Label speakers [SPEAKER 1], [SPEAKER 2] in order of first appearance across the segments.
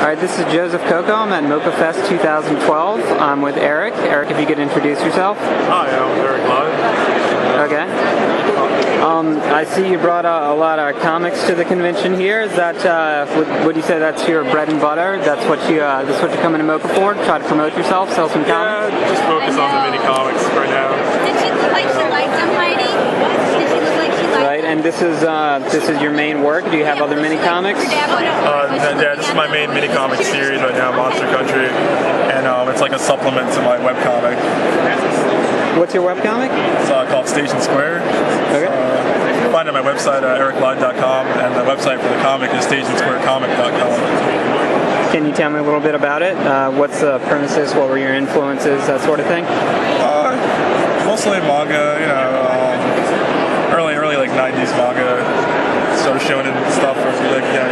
[SPEAKER 1] Alright, this is Joseph Coco. I'm at MoCCA Fest 2012. I'm with Eric. Eric, if you could introduce yourself.
[SPEAKER 2] Hi, I'm Eric Lide.
[SPEAKER 1] Okay. I see you brought a lot of comics to the convention here. Is that, would you say that's your bread and butter? That's what you're coming to MoCCA for? Try to promote yourself, sell some comics?
[SPEAKER 2] Yeah, just focus on the mini comics right now.
[SPEAKER 3] Did she look like she liked them, Heidi? Did she look like she liked them?
[SPEAKER 1] Right, and this is your main work. Do you have other mini comics?
[SPEAKER 2] Yeah, this is my main mini comic series right now, Monster Country, and it's like a supplement to my webcomic.
[SPEAKER 1] What's your webcomic?
[SPEAKER 2] It's called Station Square.
[SPEAKER 1] Okay.
[SPEAKER 2] You can find it on my website, ericlide.com, and the website for the comic is stationsquarecomic.com.
[SPEAKER 1] Can you tell me a little bit about it? What's the premises? What were your influences? That sort of thing?
[SPEAKER 2] Mostly manga, early like 90s manga. Started showing in stuff for like young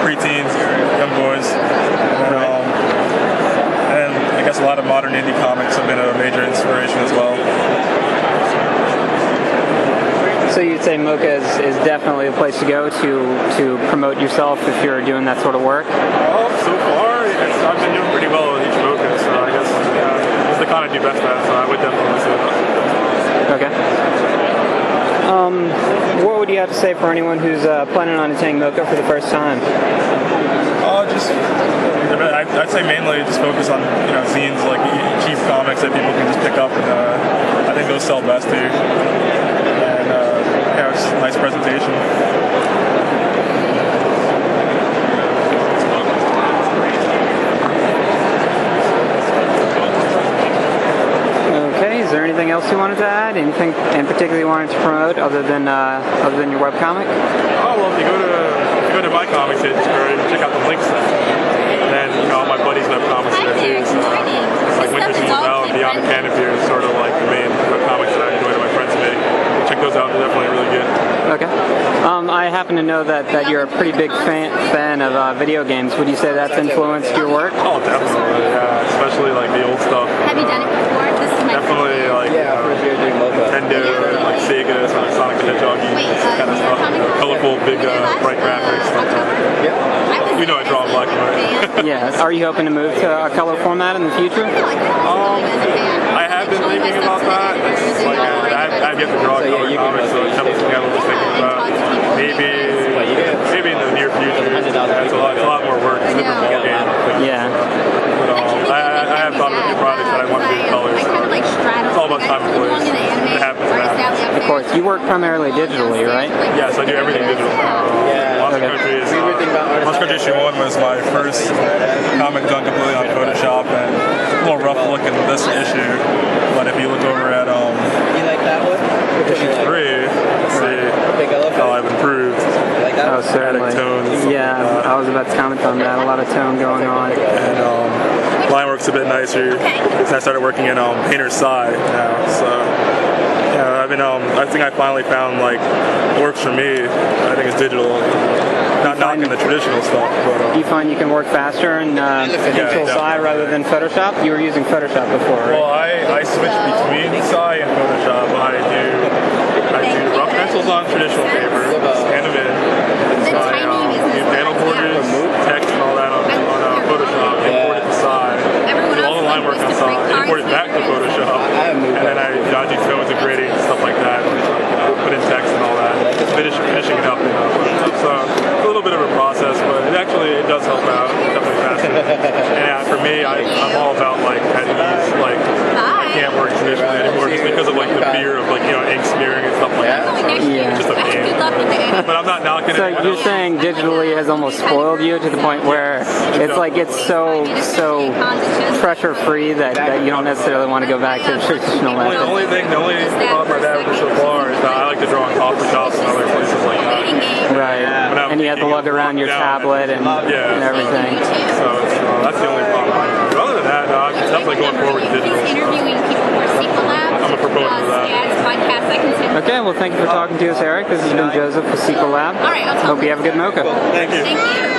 [SPEAKER 2] preteens, young boys. And I guess a lot of modern indie comics have been a major inspiration as well.
[SPEAKER 1] So you'd say MoCCA is definitely the place to go to promote yourself if you're doing that sort of work?
[SPEAKER 2] Well, so far, I've been doing pretty well with each MoCCA, so I guess it's the kind I do best at, so I would definitely say that.
[SPEAKER 1] Okay. What would you have to say for anyone who's planning on attending MoCCA for the first time?
[SPEAKER 2] I'd say mainly just focus on zines, like cheap comics that people can just pick up, and I think those sell best here. And it's just a nice presentation.
[SPEAKER 1] Okay, is there anything else you wanted to add? Anything in particular you wanted to promote other than your webcomic?
[SPEAKER 2] Oh well, if you go to my comics page, check out the links section. And then all my buddies have comics there too. So like Winter Seasons Out and Beyond the Canopy is sort of like the main comics that I enjoy that my friends make. Check those out; they're definitely really good.
[SPEAKER 1] Okay. I happen to know that you're a pretty big fan of video games. Would you say that's influenced your work?
[SPEAKER 2] Oh, definitely. Yeah, especially like the old stuff.
[SPEAKER 3] Have you done it before? This is my
[SPEAKER 2] definitely like Nintendo, like Sega, Sonic the Hedgehog, kind of stuff. Colorful, big, bright graphics. You know I draw in black and white.
[SPEAKER 1] Yes. Are you hoping to move to a color format in the future?
[SPEAKER 2] I have been thinking about that. It's like I've yet to draw a color comic, so it's something I was thinking about. Maybe in the near future. It's a lot more work. It's a different ballgame.
[SPEAKER 1] Yeah.
[SPEAKER 2] But I have thought of a few projects that I want to do in colors. So it's all about time and place. It happens now.
[SPEAKER 1] Of course. You work primarily digitally, right?
[SPEAKER 2] Yes, I do everything digital. Monster Country is Monster Country issue 1 was my first comic done completely on Photoshop, and a little rough look in this issue. But if you look over at issue 3, see how I've improved.
[SPEAKER 1] Oh, certainly.
[SPEAKER 2] Tones,
[SPEAKER 1] yeah, I was about to comment on that. A lot of tone going on.
[SPEAKER 2] And line work's a bit nicer. So I started working in Painter's Side now. So yeah, I think I finally found like what works for me. I think it's digital. Not knocking the traditional stuff, but
[SPEAKER 1] do you find you can work faster in Control Side rather than Photoshop? You were using Photoshop before, right?
[SPEAKER 2] Well, I switch between Side and Photoshop. I do rough pencils on traditional paper, scan them in. I do panel borders, text, and all that on Photoshop. Import it to Side. Do all the line work on Side. Import it back to Photoshop, and then I do tones and grading and stuff like that. Put in text and all that. Finishing it up in Photoshop. So a little bit of a process, but it does help out. Definitely faster. And for me, I'm all about like at ease. Like I can't work traditionally anymore just because of like the fear of like ink smearing and stuff like that.
[SPEAKER 1] Yeah.
[SPEAKER 2] It's just a pain. But I'm not knocking it.
[SPEAKER 1] So you're saying digitally has almost spoiled you to the point where it's like it's so pressure free that you don't necessarily want to go back to the traditional method.
[SPEAKER 2] The only problem I've had with it so far is that I like to draw in coffee shops and other places like that.
[SPEAKER 1] Right. And you have to lug around your tablet and everything.
[SPEAKER 2] So that's the only problem. But other than that, I'm definitely going forward with digital. I'm a proponent of that.
[SPEAKER 1] Okay, well thank you for talking to us, Eric. This has been Joseph with MoCCA Lab. Hope you have a good MoCCA.
[SPEAKER 2] Thank you.
[SPEAKER 3] Thank you.